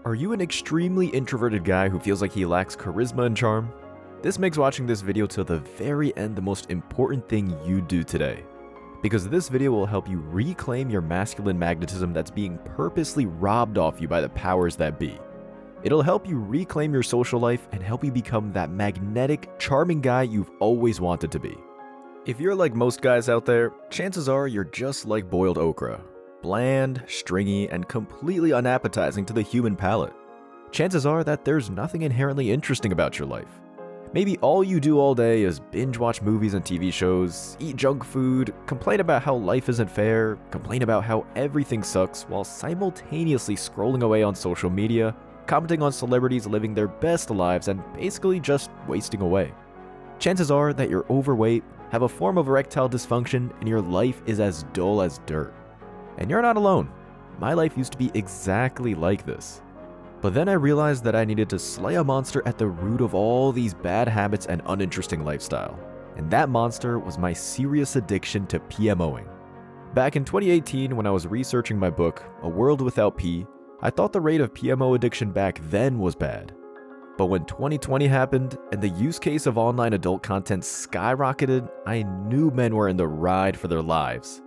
Are you an extremely introverted guy who feels like he lacks charisma and charm? This makes watching this video till the very end the most important thing you do today. Because this video will help you reclaim your masculine magnetism that's being purposely robbed off you by the powers that be. It'll help you reclaim your social life and help you become that magnetic, charming guy you've always wanted to be. If you're like most guys out there, chances are you're just like boiled okra. Bland, stringy, and completely unappetizing to the human palate. Chances are that there's nothing inherently interesting about your life. Maybe all you do all day is binge watch movies and TV shows, eat junk food, complain about how life isn't fair, complain about how everything sucks while simultaneously scrolling away on social media, commenting on celebrities living their best lives, and basically just wasting away. Chances are that you're overweight, have a form of erectile dysfunction, and your life is as dull as dirt. And you're not alone. My life used to be exactly like this. But then I realized that I needed to slay a monster at the root of all these bad habits and uninteresting lifestyle. And that monster was my serious addiction to PMOing. Back in 2018, when I was researching my book, A World Without P, I thought the rate of PMO addiction back then was bad. But when 2020 happened and the use case of online adult content skyrocketed, I knew men were in the ride for their lives.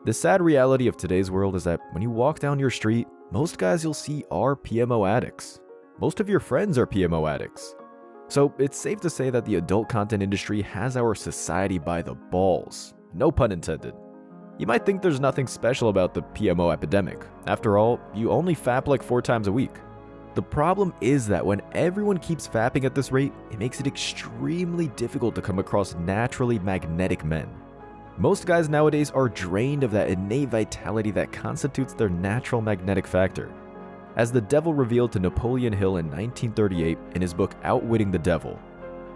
The sad reality of today's world is that when you walk down your street, most guys you'll see are PMO addicts. Most of your friends are PMO addicts. So it's safe to say that the adult content industry has our society by the balls. No pun intended. You might think there's nothing special about the PMO epidemic. After all, you only fap like 4 times a week. The problem is that when everyone keeps fapping at this rate, it makes it extremely difficult to come across naturally magnetic men. Most guys nowadays are drained of that innate vitality that constitutes their natural magnetic factor. As the devil revealed to Napoleon Hill in 1938 in his book Outwitting the Devil,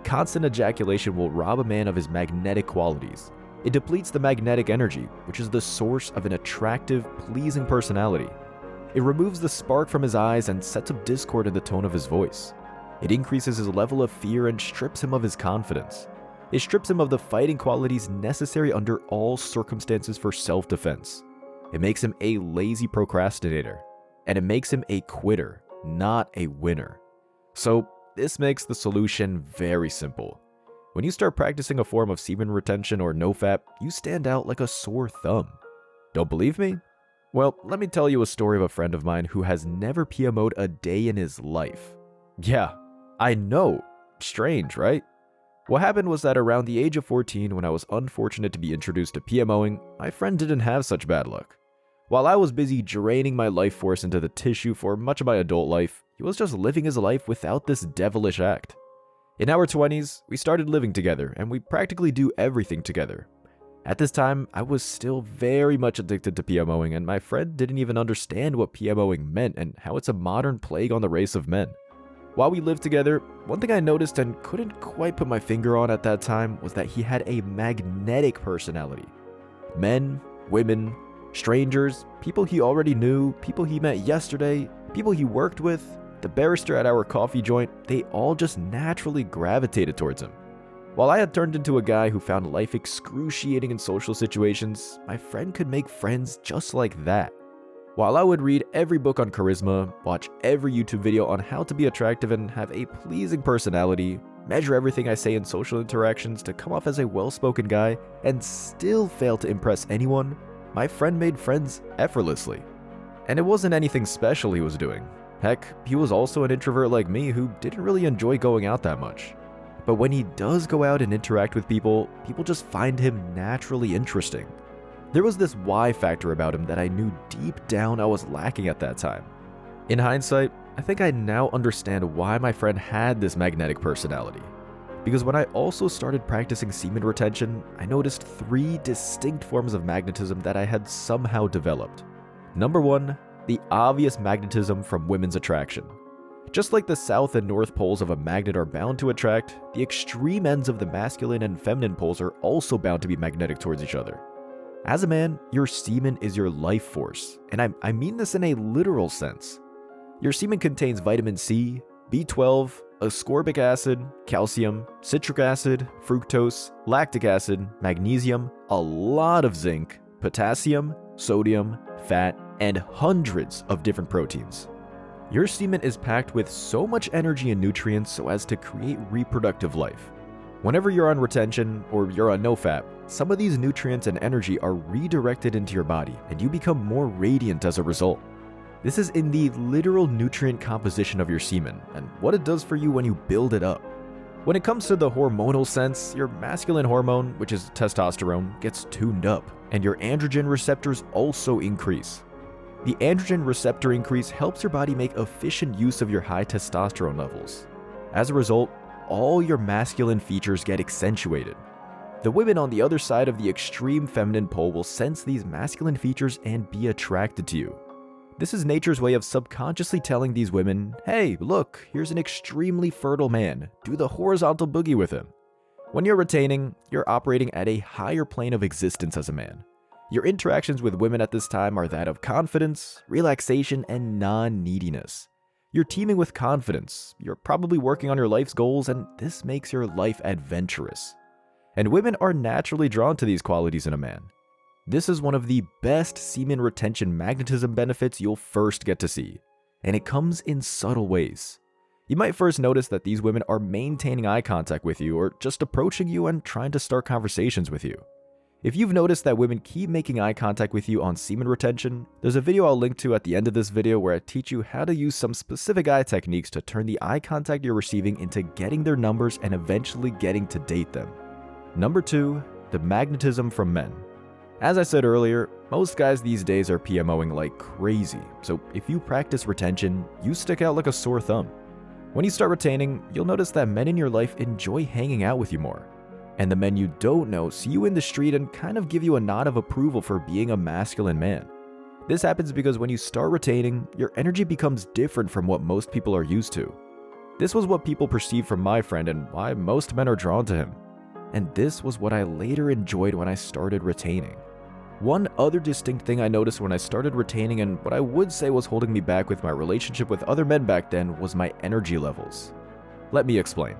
constant ejaculation will rob a man of his magnetic qualities. It depletes the magnetic energy, which is the source of an attractive, pleasing personality. It removes the spark from his eyes and sets up discord in the tone of his voice. It increases his level of fear and strips him of his confidence. It strips him of the fighting qualities necessary under all circumstances for self-defense. It makes him a lazy procrastinator. And it makes him a quitter, not a winner. So this makes the solution very simple. When you start practicing a form of semen retention or nofap, you stand out like a sore thumb. Don't believe me? Well, let me tell you a story of a friend of mine who has never PMO'd a day in his life. Yeah, I know. Strange, right? What happened was that around the age of 14, when I was unfortunate to be introduced to PMOing, my friend didn't have such bad luck. While I was busy draining my life force into the tissue for much of my adult life, he was just living his life without this devilish act. In our 20s, we started living together, and we practically do everything together. At this time, I was still very much addicted to PMOing, and my friend didn't even understand what PMOing meant and how it's a modern plague on the race of men. While we lived together, one thing I noticed and couldn't quite put my finger on at that time was that he had a magnetic personality. Men, women, strangers, people he already knew, people he met yesterday, people he worked with, the barrister at our coffee joint, they all just naturally gravitated towards him. While I had turned into a guy who found life excruciating in social situations, my friend could make friends just like that. While I would read every book on charisma, watch every YouTube video on how to be attractive and have a pleasing personality, measure everything I say in social interactions to come off as a well-spoken guy, and still fail to impress anyone, my friend made friends effortlessly. And it wasn't anything special he was doing. Heck, he was also an introvert like me who didn't really enjoy going out that much. But when he does go out and interact with people, people just find him naturally interesting. There was this why factor about him that I knew deep down I was lacking at that time. In hindsight, I think I now understand why my friend had this magnetic personality. Because when I also started practicing semen retention, I noticed 3 distinct forms of magnetism that I had somehow developed. Number 1, the obvious magnetism from women's attraction. Just like the south and north poles of a magnet are bound to attract, the extreme ends of the masculine and feminine poles are also bound to be magnetic towards each other. As a man, your semen is your life force, and I mean this in a literal sense. Your semen contains vitamin C, B12, ascorbic acid, calcium, citric acid, fructose, lactic acid, magnesium, a lot of zinc, potassium, sodium, fat, and hundreds of different proteins. Your semen is packed with so much energy and nutrients so as to create reproductive life. Whenever you're on retention or you're on nofap, some of these nutrients and energy are redirected into your body and you become more radiant as a result. This is in the literal nutrient composition of your semen and what it does for you when you build it up. When it comes to the hormonal sense, your masculine hormone, which is testosterone, gets tuned up, and your androgen receptors also increase. The androgen receptor increase helps your body make efficient use of your high testosterone levels. As a result, all your masculine features get accentuated. The women on the other side of the extreme feminine pole will sense these masculine features and be attracted to you. This is nature's way of subconsciously telling these women, hey, look, here's an extremely fertile man, do the horizontal boogie with him. When you're retaining, you're operating at a higher plane of existence as a man. Your interactions with women at this time are that of confidence, relaxation, and non-neediness. You're teeming with confidence, you're probably working on your life's goals, and this makes your life adventurous. And women are naturally drawn to these qualities in a man. This is one of the best semen retention magnetism benefits you'll first get to see, and it comes in subtle ways. You might first notice that these women are maintaining eye contact with you or just approaching you and trying to start conversations with you. If you've noticed that women keep making eye contact with you on semen retention, there's a video I'll link to at the end of this video where I teach you how to use some specific eye techniques to turn the eye contact you're receiving into getting their numbers and eventually getting to date them. Number 2, the magnetism from men. As I said earlier, most guys these days are PMOing like crazy, so if you practice retention, you stick out like a sore thumb. When you start retaining, you'll notice that men in your life enjoy hanging out with you more. And the men you don't know see you in the street and kind of give you a nod of approval for being a masculine man. This happens because when you start retaining, your energy becomes different from what most people are used to. This was what people perceived from my friend and why most men are drawn to him. And this was what I later enjoyed when I started retaining. One other distinct thing I noticed when I started retaining and what I would say was holding me back with my relationship with other men back then was my energy levels. Let me explain.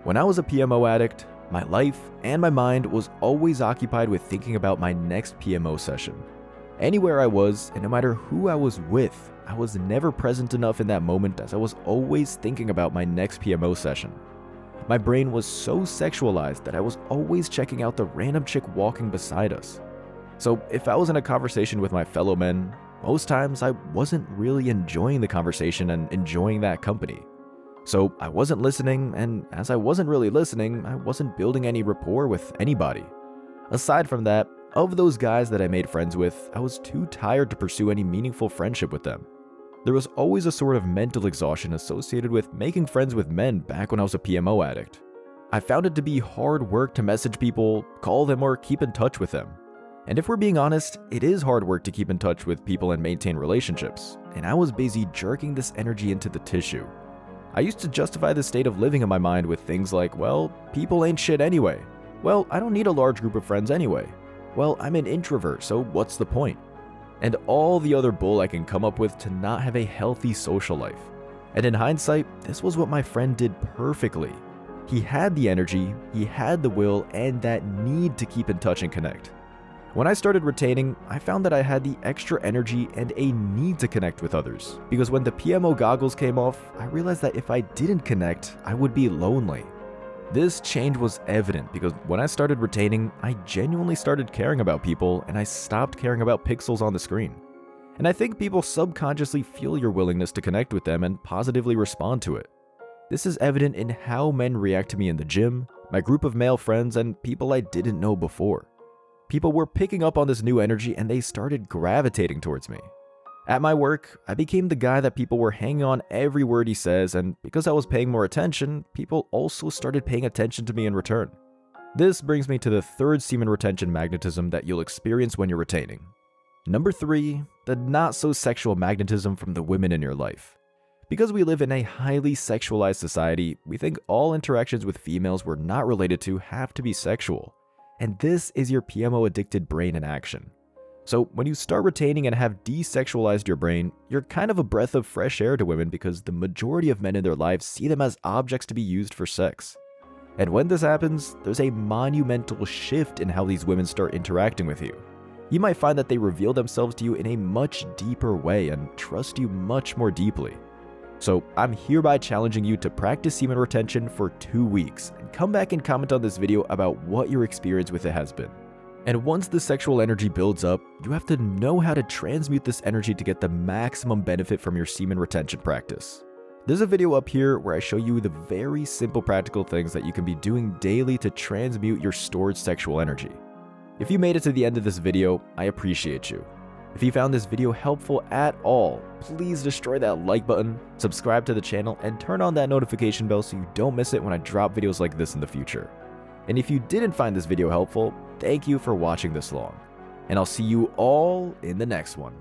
When I was a PMO addict, my life and my mind was always occupied with thinking about my next PMO session. Anywhere I was, and no matter who I was with, I was never present enough in that moment as I was always thinking about my next PMO session. My brain was so sexualized that I was always checking out the random chick walking beside us. So if I was in a conversation with my fellow men, most times I wasn't really enjoying the conversation and enjoying that company. So I wasn't listening, and as I wasn't really listening, I wasn't building any rapport with anybody. Aside from that, of those guys that I made friends with, I was too tired to pursue any meaningful friendship with them. There was always a sort of mental exhaustion associated with making friends with men back when I was a PMO addict. I found it to be hard work to message people, call them, or keep in touch with them. And if we're being honest, it is hard work to keep in touch with people and maintain relationships, and I was busy jerking this energy into the tissue. I used to justify this state of living in my mind with things like, well, people ain't shit anyway. Well, I don't need a large group of friends anyway. Well, I'm an introvert, so what's the point? And all the other bull I can come up with to not have a healthy social life. And in hindsight, this was what my friend did perfectly. He had the energy, he had the will, and that need to keep in touch and connect. When I started retaining, I found that I had the extra energy and a need to connect with others, because when the PMO goggles came off, I realized that if I didn't connect, I would be lonely. This change was evident because when I started retaining, I genuinely started caring about people and I stopped caring about pixels on the screen. And I think people subconsciously feel your willingness to connect with them and positively respond to it. This is evident in how men react to me in the gym, my group of male friends, and people I didn't know before. People were picking up on this new energy and they started gravitating towards me. At my work, I became the guy that people were hanging on every word he says, and because I was paying more attention, people also started paying attention to me in return. This brings me to the third semen retention magnetism that you'll experience when you're retaining. Number 3, the not-so-sexual magnetism from the women in your life. Because we live in a highly sexualized society, we think all interactions with females we're not related to have to be sexual. And this is your PMO-addicted brain in action. So when you start retaining and have desexualized your brain, you're kind of a breath of fresh air to women because the majority of men in their lives see them as objects to be used for sex. And when this happens, there's a monumental shift in how these women start interacting with you. You might find that they reveal themselves to you in a much deeper way and trust you much more deeply. So I'm hereby challenging you to practice semen retention for 2 weeks and come back and comment on this video about what your experience with it has been. And once the sexual energy builds up, you have to know how to transmute this energy to get the maximum benefit from your semen retention practice. There's a video up here where I show you the very simple practical things that you can be doing daily to transmute your stored sexual energy. If you made it to the end of this video, I appreciate you. If you found this video helpful at all, please destroy that like button, subscribe to the channel, and turn on that notification bell so you don't miss it when I drop videos like this in the future. And if you didn't find this video helpful, thank you for watching this long. And I'll see you all in the next one.